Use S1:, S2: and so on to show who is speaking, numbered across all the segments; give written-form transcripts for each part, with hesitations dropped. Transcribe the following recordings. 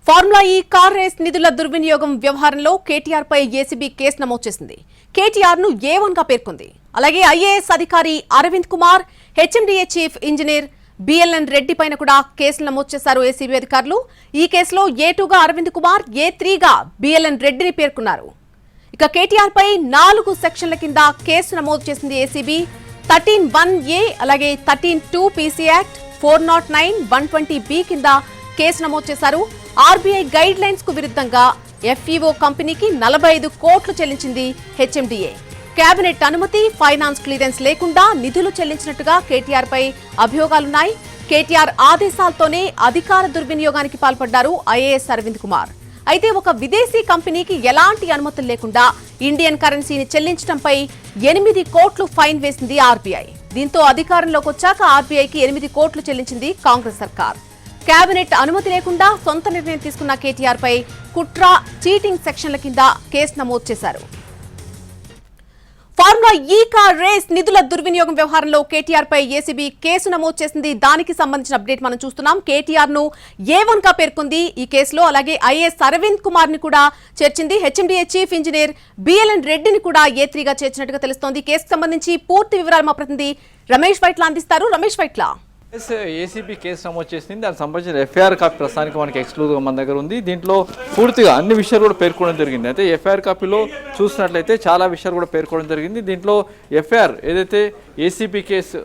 S1: Formula ఈ car race నిధుల దుర్వినియోగం వ్యవహారంలో కేటీఆర్ పై ఏసీబీ కేసు నమోదు చేసింది. కేటీఆర్ ను A1 గా పేర్కొంది. అలాగే ఐఏఎస్ అధికారి Arvind Kumar, HMDA chief engineer BLN Reddy పైన కూడా కేసులు నమోదు చేశారు ఏసీబీ అధికారులు. ఈ కేసులో A2 గా అరవింద్ కుమార్, A3 గా బిఎల్ఎన్ రెడ్డిని పేర్కొన్నారు. ఇక కేటీఆర్ పై 4 సెక్షన్ల కింద కేసు నమోదు చేసింది ఏసీబీ. 13(1)A అలాగే 13(2) పీసీ యాక్ట్, 409, 120B కింద కేసు నమోదు చేశారు. ఆర్బీఐ గైడ్ లైన్స్ కు విరుద్ధంగా ఎఫ్ఈఓ కంపెనీకి 45 కోట్లు చెల్లించింది హెచ్ఎండిఏ. కేబినెట్ అనుమతి, ఫైనాన్స్ క్లియరెన్స్ లేకుండా నిధులు చెల్లించినట్టుగా కేటీఆర్ పై అభియోగాలున్నాయి. కేటీఆర్ ఆదేశాలతోనే అధికార దుర్వినియోగానికి పాల్పడ్డారు ఐఏఎస్ అరవింద్ కుమార్. అయితే ఒక విదేశీ కంపెనీకి ఎలాంటి అనుమతులు లేకుండా ఇండియన్ కరెన్సీని చెల్లించడంపై 8 కోట్లు ఫైన్ వేసింది ఆర్బీఐ. దీంతో అధికారంలోకి వచ్చాక ఆర్బీఐకి 8 కోట్లు చెల్లించింది కాంగ్రెస్ సర్కార్. కేబినెట్ అనుమతి లేకుండా సొంత నిర్ణయం తీసుకున్న కేటీఆర్ పై కుట్ర, చీటింగ్ సెక్షన్ల కింద కేసు నమోదు చేశారు. ఫార్ములా ఈ కార్ రేస్ నిధుల దుర్వినియోగం వ్యవహారంలో కేటీఆర్ పై ఏసీబీ కేసు నమోదు చేసింది. దానికి సంబంధించిన అప్డేట్ మనం చూస్తున్నాం. కేటీఆర్ ను A1 గా పేర్కొంది ఈ కేసులో. అలాగే ఐఏఎస్ అరవింద్ కుమార్ ని కూడా చేర్చింది. హెచ్ఎండిఏ చీఫ్ ఇంజనీర్ బిఎల్ఎన్ రెడ్డిని కూడా A3 గా చేర్చినట్టుగా తెలుస్తోంది. ఈ కేసుకు సంబంధించి పూర్తి వివరాలు మా ప్రతినిధి రమేష్ వైట్ల అందిస్తారు. రమేష్ వైట్ల,
S2: ఏసీబీ కేసు నమోదు చేసింది. దానికి సంబంధించిన ఎఫ్ఐఆర్ కాపీ ప్రస్తుతానికి మనకి ఎక్స్క్లూజివ్గా మన దగ్గర ఉంది. దీంట్లో పూర్తిగా అన్ని విషయాలు కూడా పేర్కొనడం జరిగింది. అయితే ఎఫ్ఐఆర్ కాపీలో చూసినట్లయితే చాలా విషయాలు కూడా పేర్కొనడం జరిగింది. దీంట్లో ఎఫ్ఐఆర్ ఏదైతే ACB case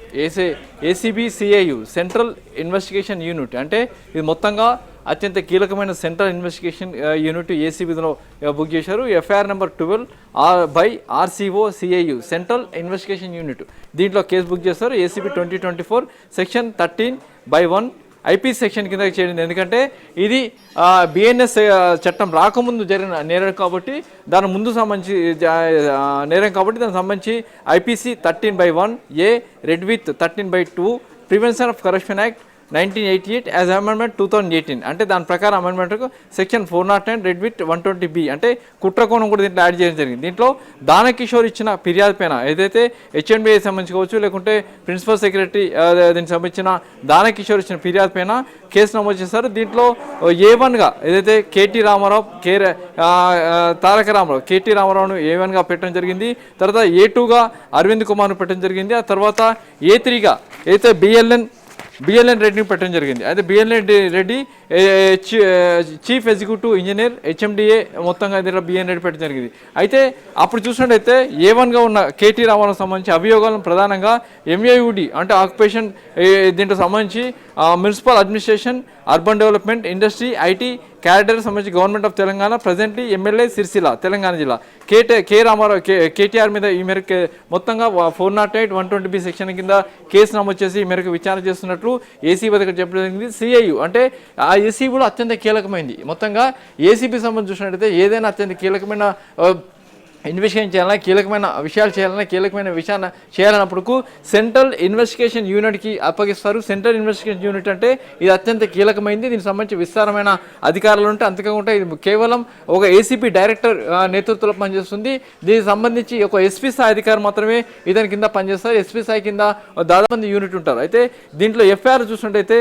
S2: ACB CIU central investigation unit, అంటే ఇది మొత్తంగా అత్యంత కీలకమైన సెంట్రల్ ఇన్వెస్టిగేషన్ యూనిట్ ఏసీబీలో బుక్ చేశారు. FIR number 12/RCO CIU central investigation unit, దీంట్లో కేసు బుక్ చేస్తారు. ఏసీబీ 2024 సెక్షన్ 13/1 ఐపీ సెక్షన్ కింద చేరింది. ఎందుకంటే ఇది బిఎన్ఎస్ చట్టం రాకముందు జరిగిన నేరం కాబట్టి దాని ముందు సంబంధించి నేరం కాబట్టి దానికి సంబంధించి IPC 13/1A red with 13/2 prevention of corruption act 1988 as amendment 2018, అంటే దాని ప్రకారం అమెండ్మెంట్కు సెక్షన్ 409 రెడ్ విత్ 120B, అంటే కుట్రకోణం కూడా దీంట్లో యాడ్ చేయడం జరిగింది. దీంట్లో దానకిషోర్ ఇచ్చిన ఫిర్యాదు పైన ఏదైతే హెచ్ఎండిఏ సంబంధించుకోవచ్చు, లేకుంటే ప్రిన్సిపల్ సెక్రటరీ దీనికి సంబంధించిన దానకిషోర్ ఇచ్చిన ఫిర్యాదు పైన కేసు నమోదు చేశారు. దీంట్లో A1 గా ఏదైతే కేటీ రామారావు, తారక రామారావు, కేటీ రామారావును A1 గా పెట్టడం జరిగింది. తర్వాత A2 గా అరవింద్ కుమార్ను పెట్టడం జరిగింది. ఆ తర్వాత A3 గా అయితే బిఎల్ఎన్ రెడ్డిని పెట్టడం జరిగింది. అయితే BLN Reddy chief executive engineer HMDA మొత్తంగా దీంట్లో బిఎన్ రెడ్డి పెట్టడం జరిగింది. అయితే అప్పుడు చూసినట్టయితే A1 గా ఉన్న కేటీ రామారావు సంబంధించి అభియోగాలను ప్రధానంగా MAUD అంటే ఆక్యుపేషన్, దీంట్లో సంబంధించి municipal administration, urban development, industry, IT, cadre సంబంధించి government of Telangana, presently MLA Sircilla Telangana జిల్లా, కేటీఆర్ మీద ఈ మేరకు మొత్తంగా 408, 120B సెక్షన్ కింద కేసు నమోదు చేసి ఈ మేరకు విచారణ చేస్తున్నట్లు ఏసీబీ దగ్గర చెప్పడం జరిగింది. సిఐయు అంటే ఆ ఏసీబీ కూడా అత్యంత కీలకమైంది. మొత్తంగా ఏసీబీ సంబంధించి చూసినట్టయితే ఏదైనా అత్యంత కీలకమైన ఇన్వెస్టిగేషన్ చేయాలన్నా, కీలకమైన విషయాలు చేయాలన్నా, కీలకమైన విషయాన్ని చేయాలన్నప్పుడు సెంట్రల్ ఇన్వెస్టిగేషన్ యూనిట్కి అప్పగిస్తారు. సెంట్రల్ ఇన్వెస్టిగేషన్ యూనిట్ అంటే ఇది అత్యంత కీలకమైంది. దీనికి సంబంధించి విస్తారమైన అధికారులు ఉంటే, అంతేకాకుండా ఇది కేవలం ఒక ఏసీపీ డైరెక్టర్ నేతృత్వంలో పనిచేస్తుంది. దీనికి సంబంధించి ఒక ఎస్పీ స్థాయి అధికారులు మాత్రమే ఇతని కింద పనిచేస్తారు. ఎస్పీ స్థాయి కింద దాదాపు మంది యూనిట్ ఉంటారు. అయితే దీంట్లో ఎఫ్ఐఆర్ చూసినట్టయితే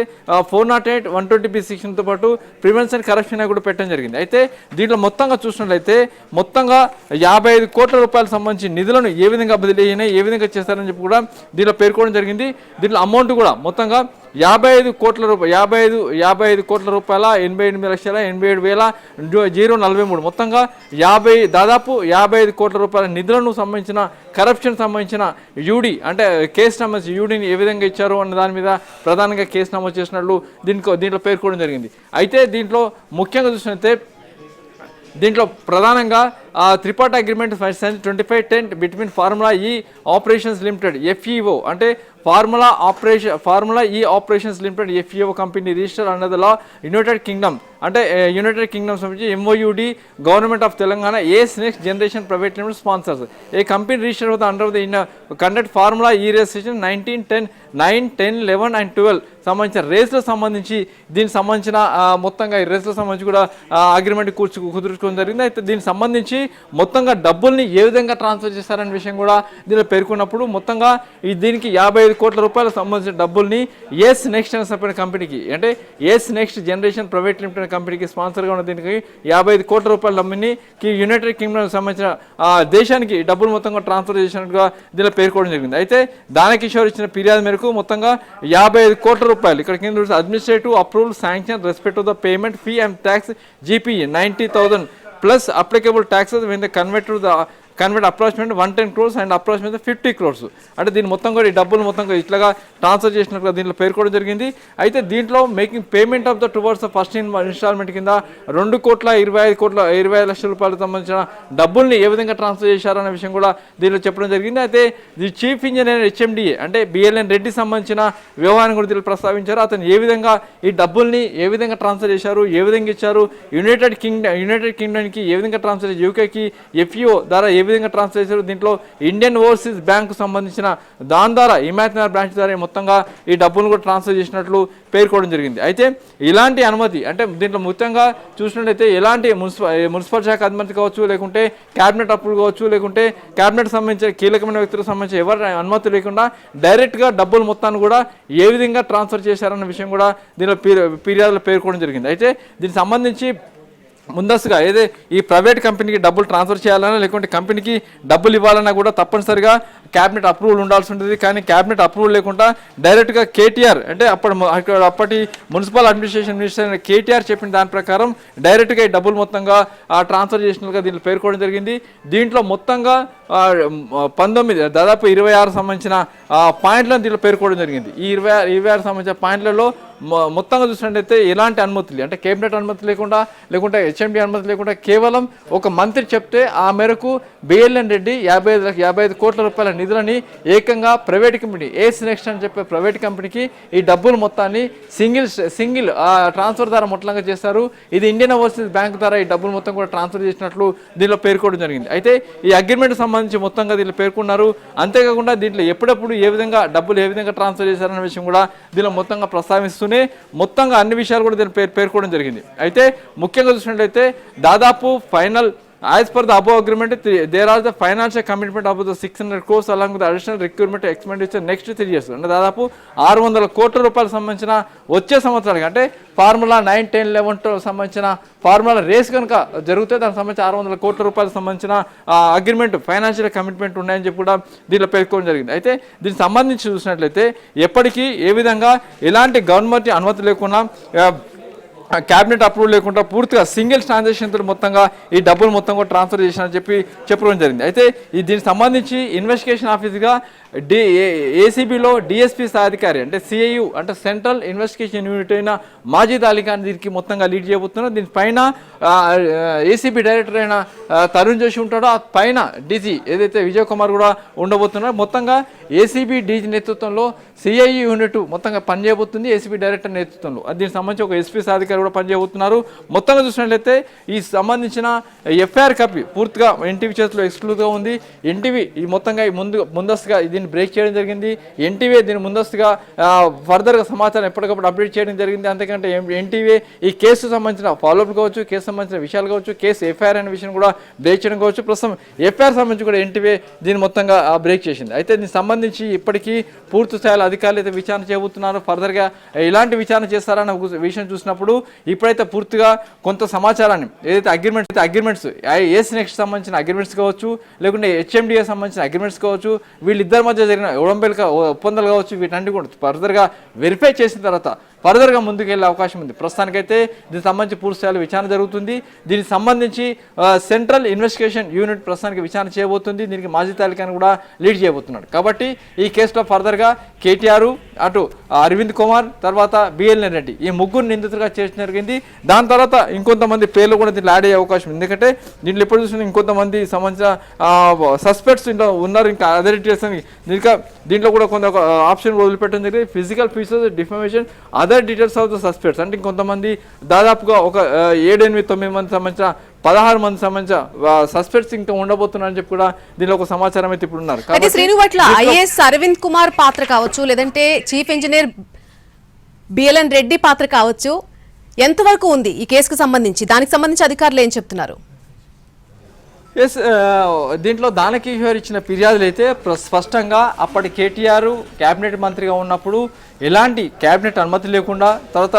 S2: 408, 120B సెక్షన్తో పాటు ప్రివెన్షన్ కరప్షన్ కూడా పెట్టడం జరిగింది. అయితే దీంట్లో మొత్తంగా చూసినట్లయితే మొత్తంగా 55 కోట్ల రూపాయలకు సంబంధించి నిధులను ఏ విధంగా బదిలీ అయినాయి, ఏ విధంగా చేస్తారని చెప్పి కూడా దీంట్లో పేర్కోవడం జరిగింది. దీంట్లో అమౌంట్ కూడా మొత్తంగా 55 కోట్ల రూపాయలు 55 కోట్ల రూపాయల 88,87,043 మొత్తంగా దాదాపు 55 కోట్ల రూపాయల నిధులను సంబంధించిన కరప్షన్ సంబంధించిన యూడీ, అంటే కేసు సంబంధించి యూడీని ఏ విధంగా ఇచ్చారు అన్న దాని మీద ప్రధానంగా కేసు నమోదు చేసినట్లు దీంట్లో పేర్కోవడం జరిగింది. అయితే దీంట్లో ముఖ్యంగా చూసినట్లయితే దీంట్లో ప్రధానంగా త్రిపాఠి అగ్రిమెంట్ 2510 బిట్వీన్ ఫార్ములా ఈ ఆపరేషన్స్ లిమిటెడ్ FEO, అంటే ఫార్ములా ఈ operations limited FEO company register under the law United Kingdom, అంటే యునైటెడ్ కింగ్డమ్ సంబంధించి MOUD government of Telangana next generation private limited sponsors A company register అవుతుంది అండర్ ద కండక్ట్ ఫార్ములా ఈ race 1910, 9, 10, 11 and 12 సంబంధించిన రేస్లకు సంబంధించి దీనికి సంబంధించిన మొత్తంగా ఈ రేస్లకు సంబంధించి కూడా అగ్రిమెంట్ కుదుర్చుకోవడం జరిగింది. అయితే దీనికి సంబంధించి సంబంధించి మొత్తంగా డబ్బుల్ని ఏ విధంగా ట్రాన్స్ఫర్ చేశారనే విషయం కూడా దీనిలో పేర్కొన్నప్పుడు మొత్తంగా దీనికి 55 కోట్ల రూపాయలకు సంబంధించిన డబ్బుల్ని ఏస్ నెక్స్ట్ అనే సపరేట్ కంపెనీకి, అంటే ఏస్ నెక్స్ట్ జనరేషన్ ప్రైవేట్ లిమిటెడ్ కంపెనీకి స్పాన్సర్గా ఉన్న దీనికి 55 కోట్ల రూపాయల డబ్బుని యునైటెడ్ కింగ్డమ్ సంబంధించిన దేశానికి డబ్బులు మొత్తంగా ట్రాన్స్ఫర్ చేసినట్టుగా దీనిలో పేర్కోవడం జరిగింది. అయితే దానకిషోర్ ఇచ్చిన ఫిర్యాదు మేరకు మొత్తంగా 55 కోట్ల రూపాయలు ఇక్కడ కింద administrative approval sanction respect to the payment fee and tax GPE 90,000 plus applicable taxes when they convert approximately 110 crores and approximately 50 crores. అంటే దీని మొత్తం కూడా ఈ డబ్బులు మొత్తం ఇట్లాగా ట్రాన్స్ఫర్ చేసినట్టుగా దీంట్లో పేర్కోవడం జరిగింది. అయితే దీంట్లో making payment of the towards the first installment కింద 2,25 లక్షల రూపాయలకు సంబంధించిన డబ్బుల్ని ఏ విధంగా ట్రాన్స్ఫర్ చేశారనే విషయం కూడా దీనిలో చెప్పడం జరిగింది. అయితే ది చీఫ్ ఇంజనీర్ HMDA అంటే BLN రెడ్డి సంబంధించిన వ్యవహారం కూడా దీనిలో ప్రస్తావించారు. అతను ఏ విధంగా ఈ డబ్బుల్ని ఏ విధంగా ట్రాన్స్ఫర్ చేశారు, ఏ విధంగా ఇచ్చారు, యునైటెడ్ కింగ్డమ్కి ఏ విధంగా ట్రాన్స్ఫర్ చేశారు, UKకి FEO ద్వారా ఏ విధంగా ట్రాన్స్ఫర్ చేశారు, దీంట్లో ఇండియన్ ఓవర్సీస్ బ్యాంకు సంబంధించిన దాని ద్వారా ఇమాజినరీ బ్రాంచ్ ద్వారా మొత్తంగా ఈ డబ్బులను కూడా ట్రాన్స్ఫర్ చేసినట్లు పేర్కోవడం జరిగింది. అయితే ఇలాంటి అనుమతి అంటే దీంట్లో ముఖ్యంగా చూసినట్లయితే ఎలాంటి మున్సిపల్ శాఖ అనుమతి కావచ్చు, లేకుంటే క్యాబినెట్ అప్రూవల్ కావచ్చు, లేకుంటే క్యాబినెట్ సంబంధించిన కీలకమైన వ్యక్తులకు సంబంధించి ఎవరి అనుమతి లేకుండా డైరెక్ట్గా డబ్బులు మొత్తాన్ని కూడా ఏ విధంగా ట్రాన్స్ఫర్ చేశారన్న విషయం కూడా దీనిలో ఫిర్యాదులో పేర్కోవడం జరిగింది. అయితే దీనికి సంబంధించి ముందస్తుగా ఏదే ఈ ప్రైవేట్ కంపెనీకి డబ్బులు ట్రాన్స్ఫర్ చేయాలన్నా లేకుంటే కంపెనీకి డబ్బులు ఇవ్వాలన్నా కూడా తప్పనిసరిగా క్యాబినెట్ అప్రూవల్ ఉండాల్సి ఉంటుంది. కానీ క్యాబినెట్ అప్రూవల్ లేకుండా డైరెక్ట్గా కేటీఆర్ అంటే అప్పటి మున్సిపల్ అడ్మినిస్ట్రేషన్ మినిస్టర్ కేటీఆర్ చెప్పిన దాని ప్రకారం డైరెక్ట్గా ఈ డబ్బులు మొత్తంగా ట్రాన్స్ఫర్ చేసినట్టుగా దీంట్లో పేర్కోవడం జరిగింది. దీంట్లో మొత్తంగా 19 దాదాపు 26 సంబంధించిన పాయింట్లను దీంట్లో పేర్కోవడం జరిగింది. ఈ 26 సంబంధించిన పాయింట్లలో మొత్తంగా చూసినట్టయితే ఎలాంటి అనుమతులు అంటే కేబినెట్ అనుమతి లేకుండా, లేకుంటే HMD అనుమతి లేకుండా కేవలం ఒక మంత్రి చెప్తే ఆ మేరకు BLN రెడ్డి 55 కోట్ల రూపాయల నిధులని ఏకంగా ప్రైవేట్ కంపెనీ ఏస్ నెక్స్ట్ అని చెప్పే ప్రైవేట్ కంపెనీకి ఈ డబ్బులు మొత్తాన్ని సింగిల్ ట్రాన్స్ఫర్ ద్వారా మొత్తంగా చేస్తారు. ఇది ఇండియన్ ఓవర్సీస్ బ్యాంక్ ద్వారా ఈ డబ్బులు మొత్తం కూడా ట్రాన్స్ఫర్ చేసినట్లు దీనిలో పేర్కోవడం జరిగింది. అయితే ఈ అగ్రిమెంట్ సంబంధించి మొత్తంగా దీనిలో పేర్కొన్నారు. అంతేకాకుండా దీంట్లో ఎప్పుడప్పుడు ఏ విధంగా డబ్బులు ఏ విధంగా ట్రాన్స్ఫర్ చేశారనే విషయం కూడా దీనిలో మొత్తంగా ప్రస్తావిస్తూనే మొత్తంగా అన్ని విషయాలు కూడా దీని పేర్కోవడం జరిగింది. అయితే ముఖ్యంగా చూసినట్లయితే దాదాపు final as per the above agreement there are the financial commitment of the 600 crores along with the additional requirement expenditure next 3 years అంటే దాదాపు 600 కోట్ల రూపాయలకు సంబంధించిన వచ్చే సంవత్సరానికి అంటే ఫార్ములా 9, 10, 11 సంబంధించిన ఫార్ములా రేస్ కనుక జరిగితే దానికి సంబంధించి 600 కోట్ల రూపాయలకు సంబంధించిన అగ్రిమెంట్ ఫైనాన్షియల్ కమిట్మెంట్ ఉన్నాయని చెప్పి కూడా దీనిలో పేర్కోవడం జరిగింది. అయితే దీనికి సంబంధించి చూసినట్లయితే ఎప్పటికీ ఏ విధంగా ఎలాంటి గవర్నమెంట్ అనుమతి లేకుండా క్యాబినెట్ అప్రూవల్ లేకుండా పూర్తిగా సింగిల్ ట్రాన్సాక్షన్ తో మొత్తంగా ఈ డబ్బులు మొత్తం కూడా ట్రాన్స్ఫర్ చేసినని చెప్పి చెప్పడం జరిగింది. అయితే దీనికి సంబంధించి ఇన్వెస్టిగేషన్ ఆఫీస్గా ఏసీబీలో DSP స్థాయి అంటే CIU అంటే సెంట్రల్ ఇన్వెస్టిగేషన్ యూనిట్ అయిన మాజిద్ అలీ ఖాన్ దీనికి మొత్తంగా లీడ్ చేయబోతున్నారు. దీనిపైన ACB డైరెక్టర్ అయిన తరుణ్ జోషి ఉంటాడో ఆ పైన DG ఏదైతే విజయ్ కుమార్ కూడా ఉండబోతున్నారో మొత్తంగా ACB DG నేతృత్వంలో CIU యూనిట్ మొత్తంగా పనిచేయబోతుంది. ACB డైరెక్టర్ నేతృత్వంలో దీనికి సంబంధించి ఒక SP సాధికారి కూడా పనిచేయబోతున్నారు. మొత్తంగా చూసినట్లయితే ఈ సంబంధించిన FIR కాపీ పూర్తిగా NTV చేతిలో ఎక్స్క్లూజివ్గా ఉంది. NTV ఈ మొత్తంగా ముందస్తుగా దీన్ని బ్రేక్ చేయడం జరిగింది. NTV దీన్ని ముందస్తుగా ఫర్దర్గా సమాచారం ఎప్పటికప్పుడు అప్డేట్ చేయడం జరిగింది. అంతేకంటే NTV ఈ కేసు సంబంధించిన ఫాలోఅప్ కావచ్చు, కేసు సంబంధించిన విషయాలు కావచ్చు, కేసు FIR అనే విషయం కూడా బ్రేక్ చేయడం కావచ్చు. ప్రస్తుతం FIR సంబంధించి కూడా NTV దీన్ని మొత్తంగా బ్రేక్ చేసింది. అయితే దీనికి సంబంధించి ఇప్పటికీ పూర్తి స్థాయిలో అధికారులు అయితే విచారణ చేయబోతున్నారు. ఫర్దర్గా ఇలాంటి విచారణ చేస్తారన్న విషయం చూసినప్పుడు ఇప్పుడైతే పూర్తిగా కొంత సమాచారాన్ని ఏదైతే అగ్రిమెంట్స్ ఏస్ నెక్స్ట్ సంబంధించిన అగ్రిమెంట్స్ కావచ్చు, లేకుంటే HMDA సంబంధించిన అగ్రిమెంట్స్ కావచ్చు, వీళ్ళిద్దరి మధ్య జరిగిన ఒప్పందాలు కావచ్చు, వీటన్ని కూడా ఫర్దర్గా వెరిఫై చేసిన తర్వాత ఫర్దర్గా ముందుకెళ్లే అవకాశం ఉంది. ప్రస్తుతానికైతే దీనికి సంబంధించి పూర్తి స్థాయిలో విచారణ జరుగుతుంది. దీనికి సంబంధించి సెంట్రల్ ఇన్వెస్టిగేషన్ యూనిట్ ప్రస్తుతానికి విచారణ చేయబోతుంది. దీనికి మాజిద్ అలీ ఖాన్ కూడా లీడ్ చేయబోతున్నాడు. కాబట్టి ఈ కేసులో ఫర్దర్గా కేటీఆర్, అటు అరవింద్ కుమార్, తర్వాత BLN రెడ్డి ఈ ముగ్గురు నిందితులుగా చేర్చడం జరిగింది. దాని తర్వాత ఇంకొంతమంది పేర్లు కూడా దీంట్లో యాడ్ అయ్యే అవకాశం ఉంది. ఎందుకంటే దీంట్లో ఎప్పుడు చూసినా ఇంకొంతమంది సంబంధించిన సస్పెక్ట్స్ ఇంట్లో ఉన్నారు. ఇంకా అదర్ డీటెయిల్స్ దీంట్లో కూడా కొంత ఆప్షన్ వదిలిపెట్టడం జరిగింది. Physical features, defamation, other details of the suspects అంటే ఇంకొంతమంది దాదాపుగా ఒక 7, 8, 9 మంది సంబంధించిన 16 మంది సంబంధించిన సస్పెక్ట్స్ ఇంకా ఉండబోతున్నారని చెప్పి కూడా దీనిలో ఒక సమాచారం అయితే ఇప్పుడు ఉన్నారు.
S1: అయితే శ్రీనువట్ల IAS అరవింద్ కుమార్ పాత్ర కావచ్చు, లేదంటే చీఫ్ ఇంజనీర్ BLN రెడ్డి పాత్ర కావచ్చు, ఎంతవరకు ఉంది ఈ కేసుకు సంబంధించి? దానికి సంబంధించి అధికారులు ఏం చెప్తున్నారు?
S2: ఎస్ దీంట్లో దానకిషోర్ ఇచ్చిన ఫిర్యాదులు అయితే స్పష్టంగా అప్పటి కేటీఆర్ క్యాబినెట్ మంత్రిగా ఉన్నప్పుడు ఎలాంటి క్యాబినెట్ అనుమతి లేకుండా, తర్వాత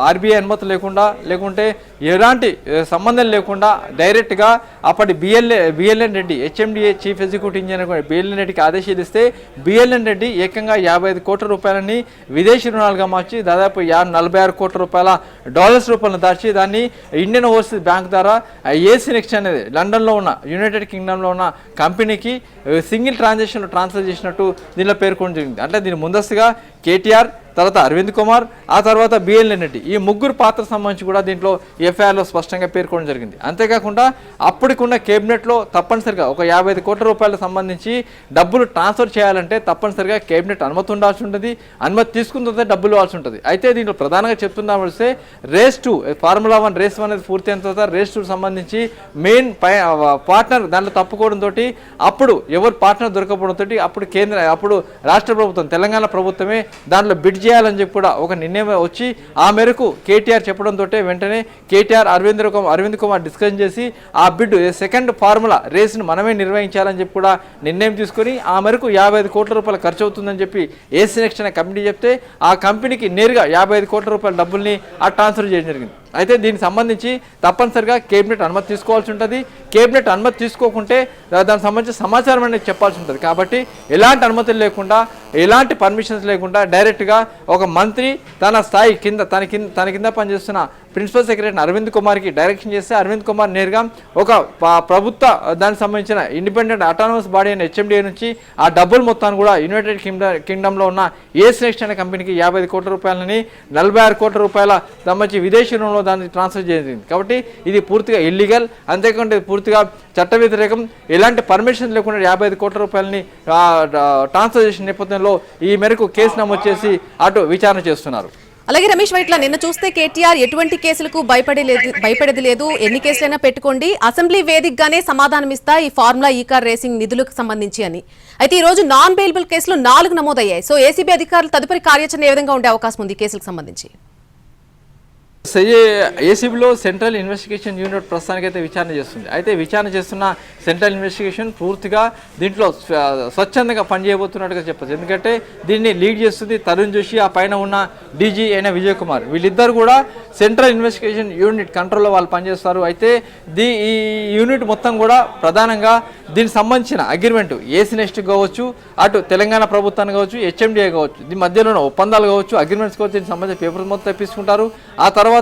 S2: ఆర్బీఐ అనుమతి లేకుండా, లేకుంటే ఎలాంటి సంబంధం లేకుండా డైరెక్ట్గా అప్పటి BLN Reddy HMDA chief executive engineer BLN రెడ్డికి ఆదేశాలు ఇస్తే బిఎల్ఎన్ రెడ్డి ఏకంగా 55 కోట్ల రూపాయలని విదేశీ రుణాలుగా మార్చి దాదాపు 46 కోట్ల రూపాయల డాలర్స్ రూపాయలను దాచి దాన్ని ఇండియన్ ఓవర్సీస్ బ్యాంక్ ద్వారా ఏసీ నెక్స్ట్ అనేది లండన్లో ఉన్న యునైటెడ్ కింగ్డమ్లో ఉన్న కంపెనీకి సింగిల్ ట్రాన్సాక్షన్లో ట్రాన్స్ఫర్ చేసినట్టు దీనిలో పేర్కొనడం జరిగింది. అంటే దీని ముందస్తుగా కేటీఆర్, తర్వాత అరవింద్ కుమార్, ఆ తర్వాత బిఎల్ఎన్ రెడ్డి ఈ ముగ్గురు పాత్ర సంబంధించి కూడా దీంట్లో ఎఫ్ఐఆర్లో స్పష్టంగా పేర్కొనడం జరిగింది. అంతేకాకుండా అప్పటికున్న కేబినెట్లో తప్పనిసరిగా ఒక 55 కోట్ల రూపాయలకు సంబంధించి డబ్బులు ట్రాన్స్ఫర్ చేయాలంటే తప్పనిసరిగా కేబినెట్ అనుమతి ఉండాల్సి ఉంటుంది. అనుమతి తీసుకున్న తర్వాత డబ్బులు ఇవ్వాల్సి ఉంటుంది. అయితే దీంట్లో ప్రధానంగా చెప్తుందా వస్తే రేస్ 2 ఫార్ములా 1 రేస్ 1 అనేది పూర్తయిన తర్వాత రేస్ 2 సంబంధించి మెయిన్ పార్ట్నర్ దాంట్లో తప్పుకోవడంతో అప్పుడు ఎవరు పార్ట్నర్ దొరకపోవడంతో అప్పుడు రాష్ట్ర ప్రభుత్వం తెలంగాణ ప్రభుత్వమే దాంట్లో బిడ్ చేయాలని చెప్పి కూడా ఒక నిర్ణయం వచ్చి ఆ మేరకు కేటీఆర్ చెప్పడంతో వెంటనే కేటీఆర్ అరవింద్ కుమార్ డిస్కషన్ చేసి ఆ బిడ్ సెకండ్ ఫార్ములా రేస్ను మనమే నిర్వహించాలని చెప్పి కూడా నిర్ణయం తీసుకొని ఆ మేరకు 55 కోట్ల రూపాయలు ఖర్చు అవుతుందని చెప్పి ఏసీ నెక్స్ట్ అనే కమిటీ చెప్తే ఆ కంపెనీకి నేరుగా 55 కోట్ల రూపాయల డబ్బుల్ని ట్రాన్స్ఫర్ చేయడం జరిగింది. అయితే దీనికి సంబంధించి తప్పనిసరిగా కేబినెట్ అనుమతి తీసుకోవాల్సి ఉంటుంది. కేబినెట్ అనుమతి తీసుకోకుంటే దానికి సంబంధించిన సమాచారం అనేది చెప్పాల్సి ఉంటుంది. కాబట్టి ఎలాంటి అనుమతులు లేకుండా, ఎలాంటి పర్మిషన్స్ లేకుండా డైరెక్ట్గా ఒక మంత్రి తన స్థాయి కింద తన కింద పనిచేస్తున్న ప్రిన్సిపల్ సెక్రటరీ అరవింద్ కుమార్కి డైరెక్షన్ చేస్తే అరవింద్ కుమార్ నేరుగా ఒక ప్రభుత్వ దానికి సంబంధించిన ఇండిపెండెంట్ అటానమస్ బాడీ అయిన హెచ్ఎండిఏ నుంచి ఆ డబ్బులు మొత్తాన్ని కూడా యునైటెడ్ కింగ్డమ్లో ఉన్న ఏసీ నెక్స్ట్ అనే కంపెనీకి 55 కోట్ల రూపాయలని 46 కోట్ల రూపాయల సంబంధించి విదేశీ రుణంలో దాన్ని ట్రాన్స్ఫర్ చేసింది. కాబట్టి ఇది పూర్తిగా ఇల్లీగల్. అంతేకాకుండా పూర్తిగా చట్ట వ్యతిరేకం. ఎలాంటి పర్మిషన్ లేకుండా 55 కోట్ల రూపాయలని ట్రాన్స్ఫర్ చేసిన నేపథ్యంలో ఈ మేరకు కేసు నమోదు చేసి అటు విచారణ చేస్తున్నారు.
S1: అలాగే రమేష్ వైట్ల నిన్న చూస్తే కేటీఆర్ ఎటువంటి కేసులకు భయపడేది లేదు, ఎన్ని కేసులైనా పెట్టుకోండి, అసెంబ్లీ వేదికగానే సమాధానం ఇస్తా ఈ ఫార్ములా ఈ కార్ రేసింగ్ నిధులకు సంబంధించి అని. అయితే ఈ రోజు నాన్ బెయిలబుల్ కేసులు 4 నమోదయ్యాయి. సో ఏసీబీ అధికారులు తదుపరి కార్యాచరణ ఏ విధంగా ఉండే అవకాశం ఉంది ఈ కేసులకు సంబంధించి?
S2: ఏసీబీలో సెంట్రల్ ఇన్వెస్టిగేషన్ యూనిట్ ప్రస్తుతానికైతే విచారణ చేస్తుంది. అయితే విచారణ చేస్తున్న సెంట్రల్ ఇన్వెస్టిగేషన్ పూర్తిగా దీంట్లో స్వచ్ఛందంగా పనిచేయబోతున్నట్టుగా చెప్పచ్చు. ఎందుకంటే దీన్ని లీడ్ చేస్తుంది తరుణ్ జోషి, ఆ పైన ఉన్న డీజీ అయిన విజయ్ కుమార్. వీళ్ళిద్దరు కూడా సెంట్రల్ ఇన్వెస్టిగేషన్ యూనిట్ కంట్రోల్లో వాళ్ళు పనిచేస్తారు. అయితే ఈ యూనిట్ మొత్తం కూడా ప్రధానంగా దీనికి సంబంధించిన అగ్రిమెంట్ ఏసీ నెక్స్ట్ కావచ్చు, అటు తెలంగాణ ప్రభుత్వాన్ని కావచ్చు, హెచ్ఎండిఏ కావచ్చు, దీని మధ్యలో ఉన్న ఒప్పందాలు కావచ్చు, అగ్రిమెంట్స్ కావచ్చు, దీనికి సంబంధించిన పేపర్స్ మొత్తం తెప్పించుకుంటారు. ఆ తర్వాత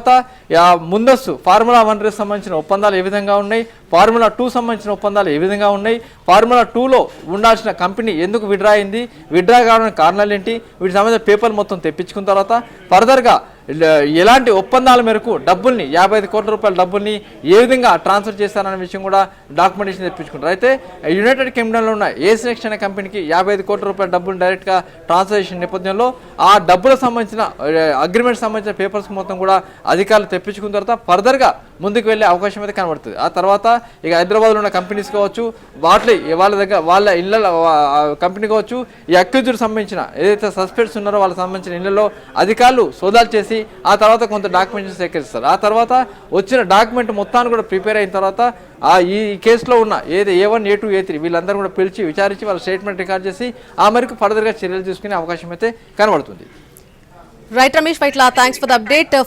S2: ముందస్తు ఫార్ములా 1 రేస్ సంబంధించిన ఒప్పందాలు ఏ విధంగా ఉన్నాయి, ఫార్ములా 2 సంబంధించిన ఒప్పందాలు ఏ విధంగా ఉన్నాయి, ఫార్ములా 2లో ఉండాల్సిన కంపెనీ ఎందుకు విడ్రా అయింది, విడ్రా కావడానికి కారణాలు ఏంటి, వీటి సంబంధించిన పేపర్లు మొత్తం తెప్పించుకున్న తర్వాత ఫర్దర్గా ఎలాంటి ఒప్పందాల మేరకు డబ్బుల్ని 55 కోట్ల రూపాయల డబ్బుల్ని ఏ విధంగా ట్రాన్స్ఫర్ చేస్తారనే విషయం కూడా డాక్యుమెంటేషన్ తెప్పించుకుంటారు. అయితే యునైటెడ్ కింగ్డమ్లో ఉన్న ఏసీ నెక్స్ట్ అనే కంపెనీకి 55 కోట్ల రూపాయల డబ్బులు డైరెక్ట్గా ట్రాన్స్ఫర్ చేసిన నేపథ్యంలో ఆ డబ్బులకు సంబంధించిన అగ్రిమెంట్ సంబంధించిన పేపర్స్ మొత్తం కూడా అధికారులు తెప్పించుకున్న తర్వాత ఫర్దర్గా ముందుకు వెళ్ళే అవకాశం అయితే కనబడుతుంది. ఆ తర్వాత ఇక హైదరాబాద్లో ఉన్న కంపెనీస్ కావచ్చు, వాళ్ళ ఇళ్ళ కంపెనీ కావచ్చు, ఈ అక్యూజ్డ్ సంబంధించిన ఏదైతే సస్పెక్ట్స్ ఉన్నారో వాళ్ళకి సంబంధించిన ఇళ్లలో అధికారులు సోదాలు చేసి ఆ తర్వాత కొంత డాక్యుమెంట్స్ సేకరిస్తారు. ఆ తర్వాత వచ్చిన డాక్యుమెంట్ మొత్తాన్ని కూడా ప్రిపేర్ అయిన తర్వాత ఈ కేసులో ఉన్న A1, A2, A3 వీళ్ళందరూ కూడా పిలిచి విచారించి వాళ్ళ స్టేట్మెంట్ రికార్డ్ చేసి ఆ మేరకు ఫర్దర్గా చర్యలు తీసుకునే అవకాశం అయితే కనబడుతుంది.
S1: Right Ramesh Vaitla, thanks for the update.